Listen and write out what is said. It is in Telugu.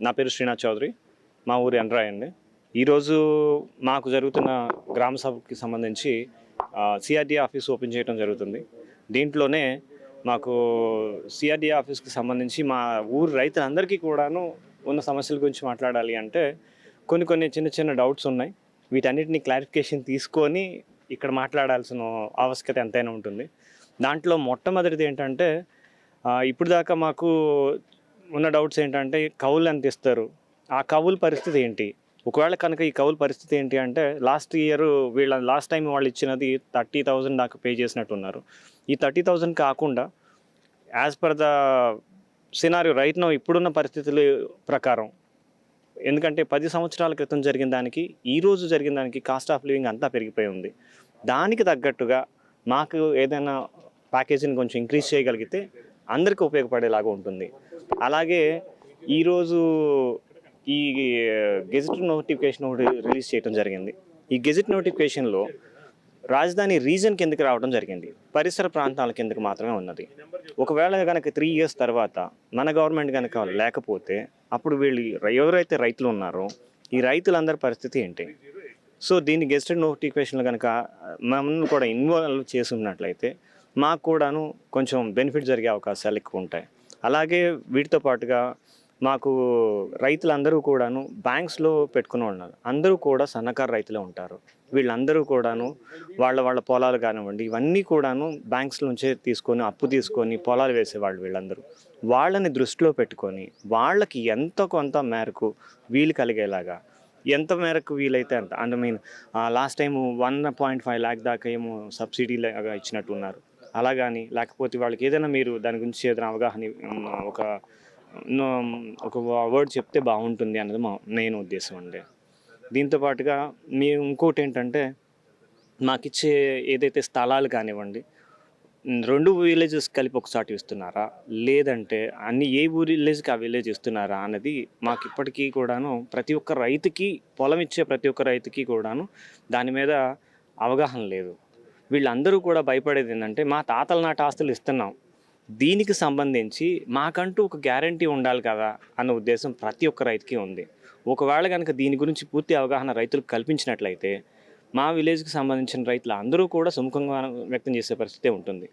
నా పేరు శ్రీనాథ్ చౌదరి. మా ఊరు ఎన్రాయ్ అండి. ఈరోజు మాకు జరుగుతున్న గ్రామ సభకి సంబంధించి సిఆర్డీఏ ఆఫీస్ ఓపెన్ చేయడం జరుగుతుంది. దీంట్లోనే మాకు సిఆర్డీఏ ఆఫీస్కి సంబంధించి మా ఊరు రైతులందరికీ కూడాను ఉన్న సమస్యల గురించి మాట్లాడాలి అంటే కొన్ని చిన్న చిన్న డౌట్స్ ఉన్నాయి. వీటన్నిటిని క్లారిఫికేషన్ తీసుకొని ఇక్కడ మాట్లాడాల్సిన ఆవశ్యకత ఎంతైనా ఉంటుంది. దాంట్లో మొట్టమొదటిది ఏంటంటే ఇప్పుడు దాకా మాకు ఉన్న డౌట్స్ ఏంటంటే కౌలు ఎంత ఇస్తారు, ఆ కౌలు పరిస్థితి ఏంటి, ఒకవేళ కనుక ఈ కౌలు పరిస్థితి ఏంటి అంటే లాస్ట్ టైం వాళ్ళు ఇచ్చినది 30,000 దాకా పే చేసినట్టున్నారు. ఈ 30,000 కాకుండా as per the scenario right now ఇప్పుడున్న పరిస్థితుల ప్రకారం, ఎందుకంటే 10 సంవత్సరాల క్రితం జరిగిన దానికి ఈరోజు జరిగిన దానికి కాస్ట్ ఆఫ్ లివింగ్ అంతా పెరిగిపోయి ఉంది. దానికి తగ్గట్టుగా మాకు ఏదైనా ప్యాకేజీని కొంచెం ఇంక్రీజ్ చేయగలిగితే అందరికీ ఉపయోగపడేలాగా ఉంటుంది. అలాగే ఈరోజు ఈ గెజిట్ నోటిఫికేషన్ ఒకటి రిలీజ్ చేయడం జరిగింది. ఈ గెజిట్ నోటిఫికేషన్లో రాజధాని రీజన్ కిందకి రావడం జరిగింది, పరిసర ప్రాంతాల కిందకి మాత్రమే ఉన్నది. ఒకవేళ కనుక 3 years తర్వాత మన గవర్నమెంట్ కనుక లేకపోతే అప్పుడు వీళ్ళు ఎవరైతే రైతులు ఉన్నారో ఈ రైతులందరి పరిస్థితి ఏంటి? సో దీన్ని గెజిటెడ్ నోటిఫికేషన్లో కనుక మమ్మల్ని కూడా ఇన్వాల్వ్ చేసి ఉన్నట్లయితే మాకు కూడాను కొంచెం బెనిఫిట్ జరిగే అవకాశాలు ఎక్కువ ఉంటాయి. అలాగే వీటితో పాటుగా మాకు రైతులందరూ కూడాను బ్యాంక్స్లో పెట్టుకుని ఉన్నారు. అందరూ కూడా సన్నకారు రైతులే ఉంటారు. వీళ్ళందరూ కూడాను వాళ్ళ పొలాలు కానివ్వండి, ఇవన్నీ కూడాను బ్యాంక్స్ నుంచే అప్పు తీసుకొని పొలాలు వేసేవాళ్ళు. వీళ్ళందరూ వాళ్ళని దృష్టిలో పెట్టుకొని వాళ్ళకి కొంత మేరకు వీలు కలిగేలాగా, ఎంత మేరకు వీలైతే అంత, లాస్ట్ టైము 1.5 lakh దాకా ఏమో సబ్సిడీ లాగా ఇచ్చినట్టున్నారు. అలా కానీ లేకపోతే వాళ్ళకి ఏదైనా మీరు దాని గురించి ఏదైనా అవగాహన ఒక వర్డ్ చెప్తే బాగుంటుంది అన్నది నేను ఉద్దేశం అండి. దీంతో పాటుగా మేము ఇంకోటి ఏంటంటే మాకిచ్చే ఏదైతే స్థలాలు కానివ్వండి, 2 విలేజెస్ కలిపి ఒకసారి ఇస్తున్నారా, లేదంటే ఏ విలేజ్కి ఆ విలేజ్ ఇస్తున్నారా అన్నది మాకు ఇప్పటికీ కూడాను ప్రతి ఒక్క రైతుకి, పొలం ఇచ్చే ప్రతి ఒక్క రైతుకి కూడాను దాని మీద అవగాహన లేదు. వీళ్ళందరూ కూడా భయపడేది ఏంటంటే మా తాతల నాటి ఆస్తులు ఇస్తున్నాం, దీనికి సంబంధించి మాకంటూ ఒక గ్యారంటీ ఉండాలి కదా అన్న ఉద్దేశం ప్రతి ఒక్క రైతుకి ఉంది. ఒకవేళ కనుక దీని గురించి పూర్తి అవగాహన రైతులకు కల్పించినట్లయితే మా విలేజ్కి సంబంధించిన రైతులు అందరూ కూడా సుముఖంగా వ్యక్తం చేసే పరిస్థితి ఉంటుంది.